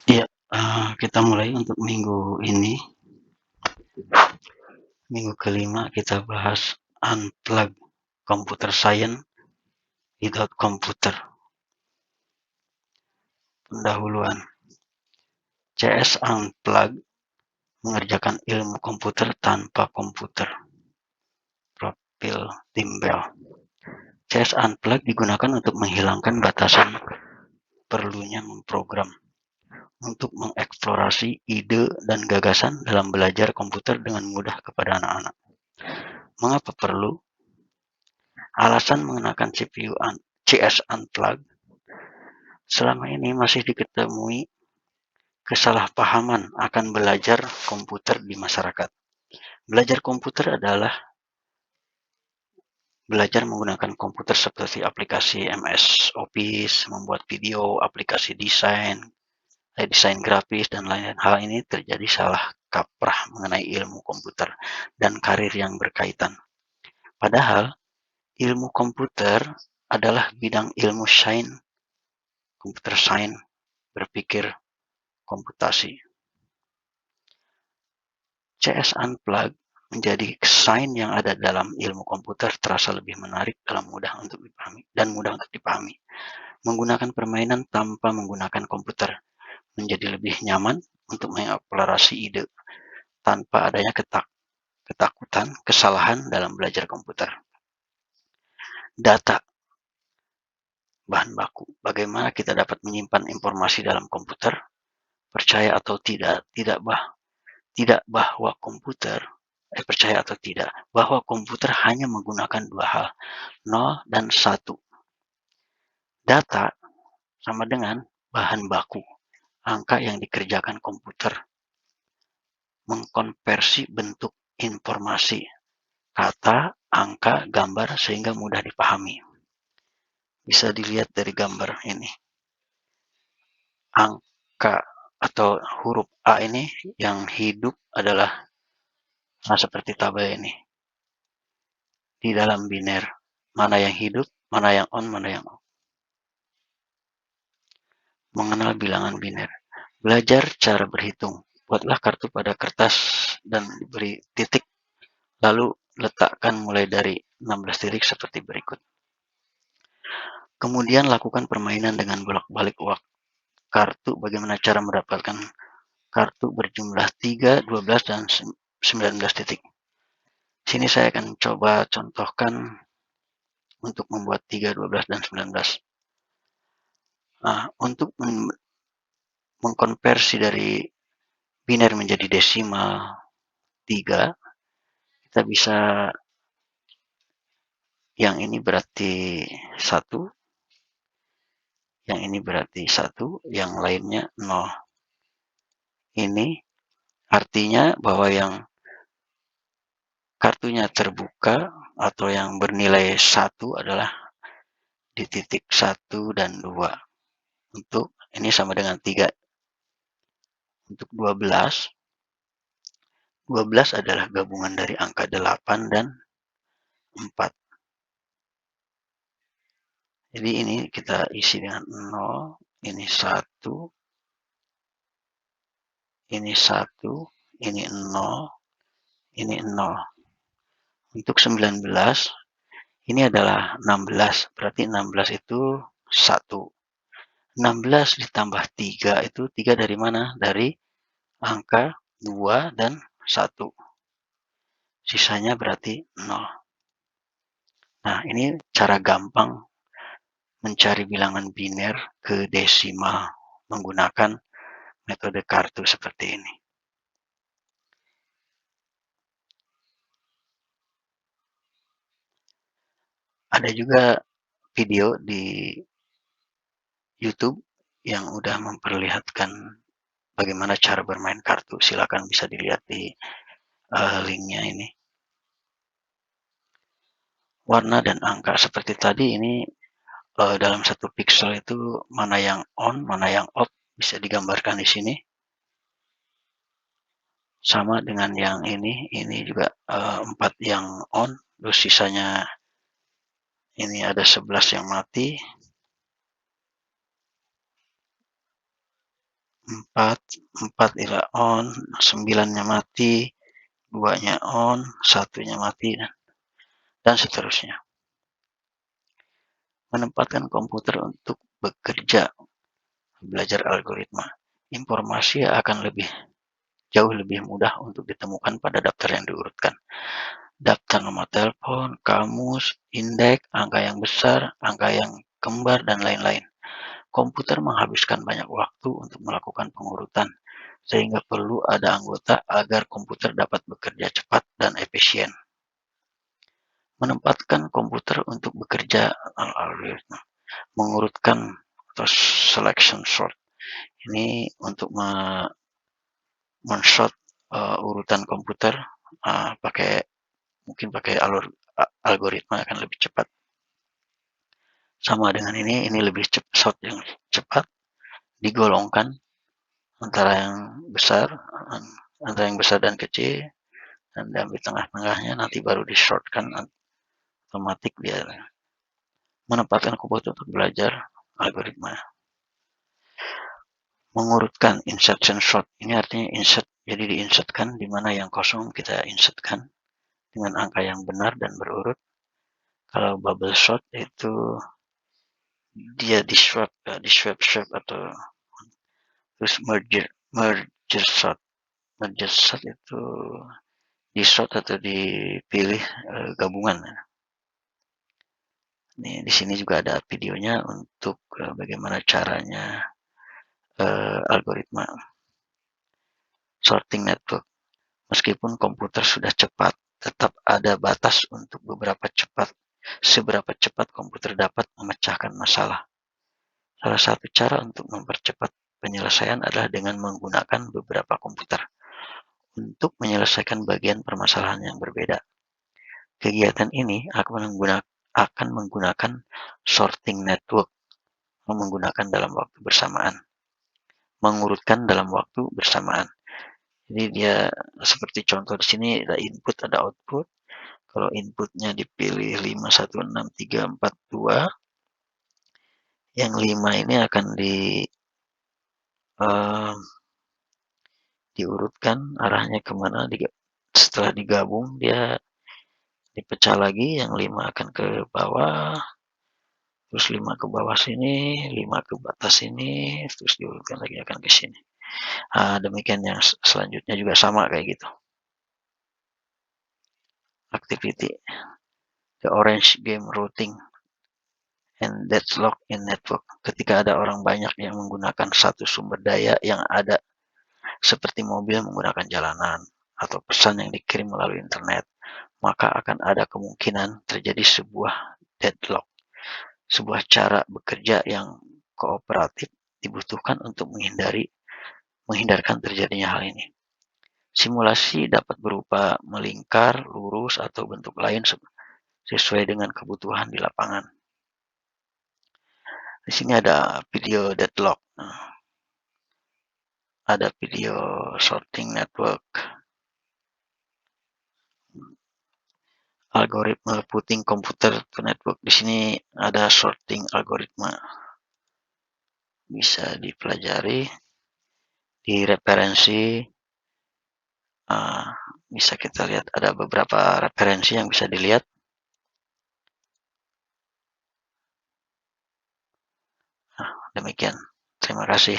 Iya, kita mulai untuk minggu ini. Minggu kelima kita bahas unplug computer science without computer. Pendahuluan. CS Unplug mengerjakan ilmu komputer tanpa komputer. Profil Timbel. CS Unplug digunakan untuk menghilangkan batasan perlunya memprogram, untuk mengeksplorasi ide dan gagasan dalam belajar komputer dengan mudah kepada anak-anak. Mengapa perlu? Alasan mengenakan CPU CS Unplug. Selama ini masih diketemui kesalahpahaman akan belajar komputer di masyarakat. Belajar komputer adalah belajar menggunakan komputer seperti aplikasi MS Office, membuat video, aplikasi desain grafis, dan lain-lain. Hal ini terjadi salah kaprah mengenai ilmu komputer dan karir yang berkaitan. Padahal, ilmu komputer adalah bidang ilmu sains, komputer sains, berpikir, komputasi. CS Unplug menjadi sains yang ada dalam ilmu komputer terasa lebih menarik dan mudah untuk dipahami. Menggunakan permainan tanpa menggunakan komputer menjadi lebih nyaman untuk mengeksplorasi ide tanpa adanya ketakutan, kesalahan dalam belajar komputer. Data, bahan baku. Bagaimana kita dapat menyimpan informasi dalam komputer? Percaya atau tidak, percaya atau tidak, bahwa komputer hanya menggunakan dua hal, 0 dan 1. Data sama dengan bahan baku, angka yang dikerjakan komputer, mengkonversi bentuk informasi, kata, angka, gambar sehingga mudah dipahami. Bisa dilihat dari gambar ini. Angka atau huruf A ini yang hidup adalah seperti tabel ini. Di dalam biner, mana yang hidup, mana yang on, mana yang off. Mengenal bilangan biner. Belajar cara berhitung. Buatlah kartu pada kertas dan beri titik, lalu letakkan mulai dari 16 titik seperti berikut. Kemudian lakukan permainan dengan bolak-balik kartu. Bagaimana cara mendapatkan kartu berjumlah 3, 12, dan 19 titik. Sini saya akan coba contohkan untuk membuat 3, 12, dan 19. Nah, untuk mengkonversi dari biner menjadi desimal 3, kita bisa, yang ini berarti 1, yang ini berarti 1, yang lainnya 0. Ini artinya bahwa yang kartunya terbuka atau yang bernilai 1 adalah di titik 1 dan 2. Untuk ini sama dengan 3. Untuk 12 adalah gabungan dari angka 8 dan 4. Jadi ini kita isi dengan 0, ini 1, ini 1, ini 0, ini 0. Untuk 19, ini adalah 16, berarti 16 itu 1. 16 ditambah 3 itu 3 dari mana? Dari angka 2 dan 1. Sisanya berarti 0. Nah, ini cara gampang mencari bilangan biner ke desimal menggunakan metode kartu seperti ini. Ada juga video di YouTube yang udah memperlihatkan bagaimana cara bermain kartu. Silakan bisa dilihat di linknya ini. Warna dan angka seperti tadi ini dalam satu pixel itu mana yang on, mana yang off bisa digambarkan di sini. Sama dengan yang ini juga 4 yang on, terus sisanya ini ada 11 yang mati, 4, 4 ila on, 9-nya mati, 2-nya on, 1-nya mati, dan seterusnya. Menempatkan komputer untuk bekerja, belajar algoritma. Informasi akan jauh lebih mudah untuk ditemukan pada daftar yang diurutkan. Daftar nomor telepon, kamus, indeks, angka yang besar, angka yang kembar, dan lain-lain. Komputer menghabiskan banyak waktu untuk melakukan pengurutan, sehingga perlu ada anggota agar komputer dapat bekerja cepat dan efisien. Menempatkan komputer untuk bekerja algoritma, mengurutkan atau selection sort. Ini untuk men-sort urutan komputer mungkin pakai algoritma akan lebih cepat. Sama dengan ini lebih sort yang cepat, digolongkan antara yang besar dan kecil, dan diambil tengah-tengahnya, nanti baru di-shortkan otomatis dia. Menempatkan komputer untuk belajar algoritma. Mengurutkan insertion sort. Ini artinya insert, jadi di-insertkan di mana yang kosong kita insertkan dengan angka yang benar dan berurut. Kalau bubble sort itu dia di swap atau terus merger sort. Merger sort itu di sort atau dipilih gabungan. Nih, di sini juga ada videonya untuk bagaimana caranya algoritma sorting network. Meskipun komputer sudah cepat, tetap ada batas untuk seberapa cepat komputer dapat memecahkan masalah. Salah satu cara untuk mempercepat penyelesaian adalah dengan menggunakan beberapa komputer untuk menyelesaikan bagian permasalahan yang berbeda. Kegiatan ini akan menggunakan sorting network, menggunakan dalam waktu bersamaan, mengurutkan dalam waktu bersamaan. Jadi dia seperti contoh di sini ada input, ada output. Kalau inputnya dipilih 5, 1, 6, 3, 4, 2, yang 5 ini akan diurutkan arahnya kemana. Setelah digabung dia dipecah lagi, yang 5 akan ke bawah, terus 5 ke bawah sini, 5 ke atas sini, terus diurutkan lagi akan ke sini. Demikian yang selanjutnya juga sama kayak gitu. Activity, the orange game routing and deadlock in network. Ketika ada orang banyak yang menggunakan satu sumber daya yang ada, seperti mobil menggunakan jalanan atau pesan yang dikirim melalui internet, maka akan ada kemungkinan terjadi sebuah deadlock. Sebuah cara bekerja yang kooperatif dibutuhkan untuk menghindarkan terjadinya hal ini. Simulasi dapat berupa melingkar, lurus, atau bentuk lain sesuai dengan kebutuhan di lapangan. Di sini ada video deadlock. Ada video sorting network. Algoritma putting komputer to network. Di sini ada sorting algoritma. Bisa dipelajari di referensi. Bisa kita lihat ada beberapa referensi yang bisa dilihat. Demikian. Terima kasih.